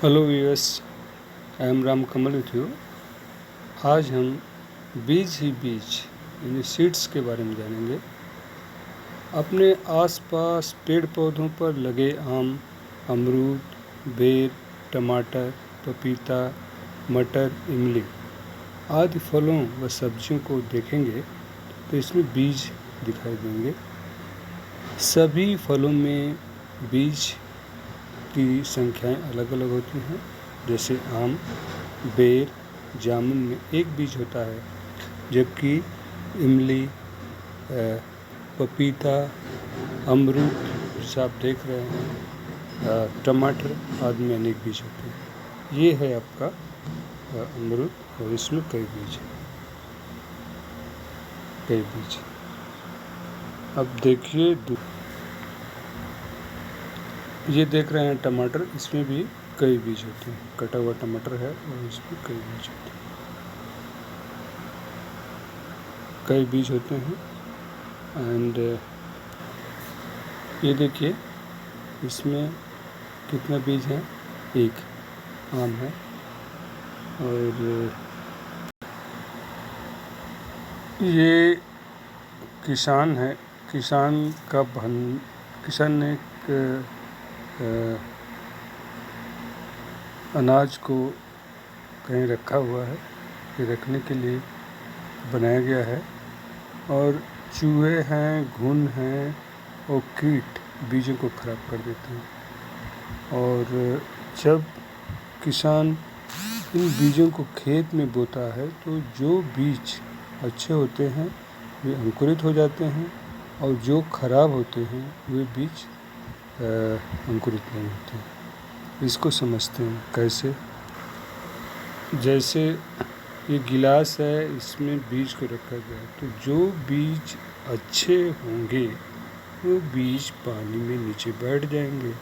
Hello viewers, I am Ram Kamal with you. आज हम बीज ही बीज यानी सीड्स के बारे में जानेंगे। अपने आसपास पेड़ पौधों पर लगे आम, अमरूद, बेर, टमाटर, पपीता, मटर, इमली आदि फलों व सब्जियों को देखेंगे तो इसमें बीज दिखाई देंगे। सभी फलों में बीज की संख्याएं अलग अलग होती हैं। जैसे आम, बेर, जामुन में एक बीज होता है, जबकि इमली, पपीता, अमरूद जैसे आप देख रहे हैं, टमाटर आदि में अनेक बीज होते हैं। ये है आपका अमरूद और इसमें कई बीज। अब देखिए, ये देख रहे हैं टमाटर, इसमें भी कई बीज होते हैं। कटा हुआ टमाटर है और इसमें कई बीज होते हैं। एंड ये देखिए, इसमें कितना बीज है? एक आम है। और ये किसान है। किसान ने अनाज को कहीं रखा हुआ है, ये रखने के लिए बनाया गया है। और चूहे हैं, घुन हैं और कीट बीजों को खराब कर देते हैं। और जब किसान इन बीजों को खेत में बोता है तो जो बीज अच्छे होते हैं वे अंकुरित हो जाते हैं और जो खराब होते हैं वे बीज अंकुरित नहीं होते हैं। इसको समझते हैं कैसे? जैसे ये गिलास है, इसमें बीज को रखा गया है, तो जो बीज अच्छे होंगे वो बीज पानी में नीचे बैठ जाएंगे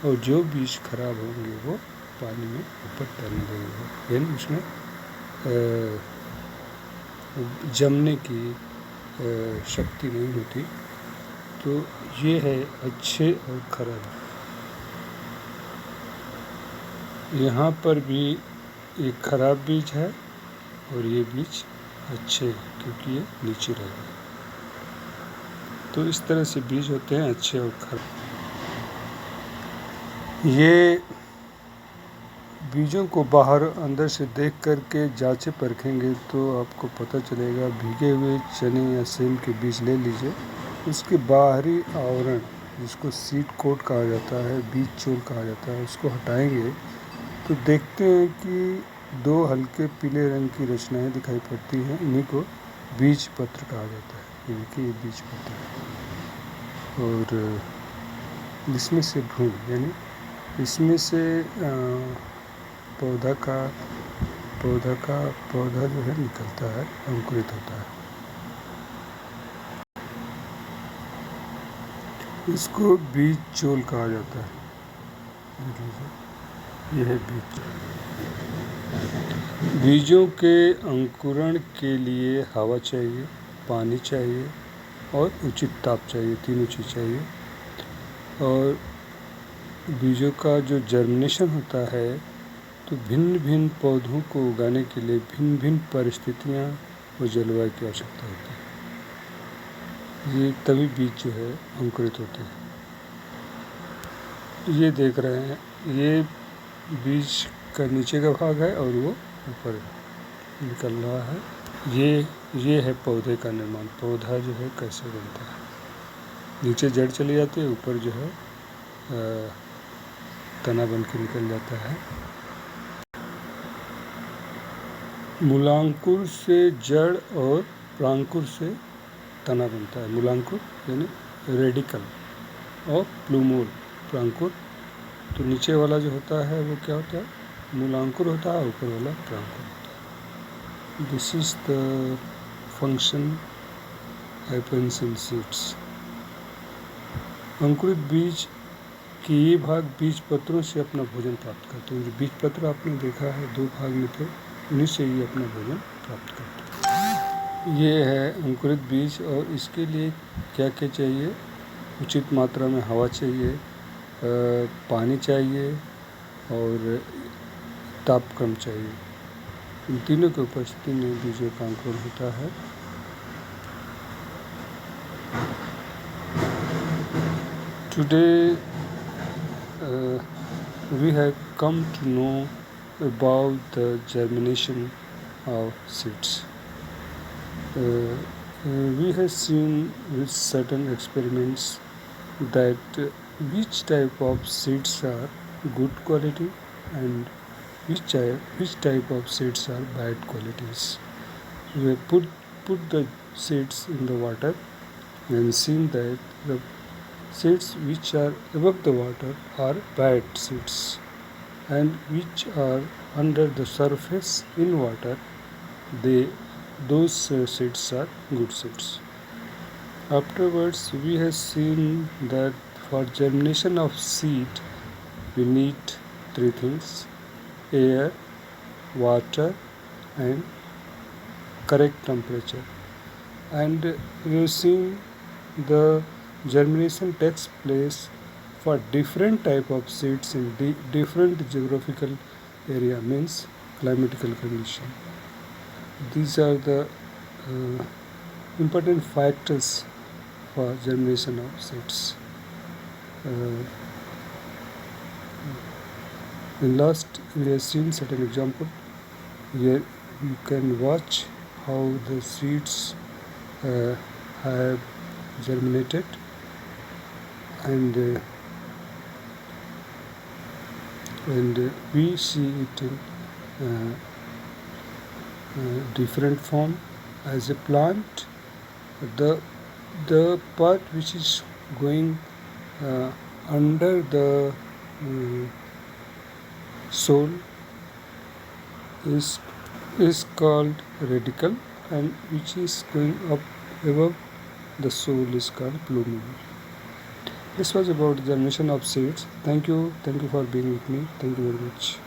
और जो बीज खराब होंगे वो पानी में ऊपर तैरने लगेंगे, यानी उसमें जमने की शक्ति नहीं होती। तो ये है अच्छे और खराब। यहाँ पर भी एक खराब बीज है और ये बीज अच्छे हैं क्योंकि ये नीचे रहेगा। तो इस तरह से बीज होते हैं अच्छे और खराब। ये बीजों को बाहर अंदर से देख कर के जांचे परखेंगे तो आपको पता चलेगा। भीगे हुए चने या सेम के बीज ले लीजिए, उसके बाहरी आवरण जिसको सीड कोट कहा जाता है, बीज चोल कहा जाता है, उसको हटाएंगे तो देखते हैं कि दो हल्के पीले रंग की रचनाएं दिखाई पड़ती हैं। इन्हीं को बीज पत्र कहा जाता है। इनकी ये बीज पत्र है। और इसमें से भ्रूण यानी इसमें से पौधा जो है निकलता है, अंकुरित होता है। इसको बीज चोल कहा जाता है। यह है बीज। बीजों के अंकुरण के लिए हवा चाहिए, पानी चाहिए और उचित ताप चाहिए। तीनों चीज़ चाहिए। और बीजों का जो जर्मिनेशन होता है तो भिन्न भिन्न पौधों को उगाने के लिए भिन्न भिन्न परिस्थितियाँ और जलवायु की आवश्यकता होती है। ये तभी बीज जो है अंकुरित होते हैं। ये देख रहे हैं, ये बीज का नीचे का भाग है और वो ऊपर निकल रहा है। ये है पौधे का निर्माण। पौधा जो है कैसे बनता है? नीचे जड़ चली जाती है, ऊपर जो है तना बन के निकल जाता है। मूलांकुर से जड़ और प्रांकुर से तना बनता है। मूलांकुर यानी रेडिकल और प्लूमोल प्रांकुर। तो नीचे वाला जो होता है वो क्या होता है? मूलांकुर होता है, ऊपर वाला प्रांकुर होता है। This is the function happens in seeds. अंकुरित बीज कि ये भाग बीज पत्रों से अपना भोजन प्राप्त करते हैं। जो बीज पत्र आपने देखा है, दो भाग में थे, उन्हीं से ये अपना भोजन प्राप्त करते हैं। ये है अंकुरित बीज। और इसके लिए क्या क्या चाहिए? उचित मात्रा में हवा चाहिए, पानी चाहिए और तापक्रम चाहिए। इन तीनों की उपस्थिति में बीजों का अंकुरण होता है। Today we have come to know about the germination of seeds. We have seen with certain experiments that which type of seeds are good quality and which type of seeds are bad qualities. We have put the seeds in the water and seen that the seeds which are above the water are bad seeds, and which are under the surface in water, those seeds are good seeds. Afterwards, we have seen that for germination of seed, we need three things: air, water, and correct temperature. And we have seen the germination takes place for different type of seeds in different geographical area, means climatical condition. These are the important factors for germination of seeds. In last, we have seen certain example. Here you can watch how the seeds have germinated, and we see it in different form as a plant. The part which is going under the soil is called radicle, and which is going up above the soil is called plumule. This was about the germination of seeds. Thank you for being with me. Thank you very much.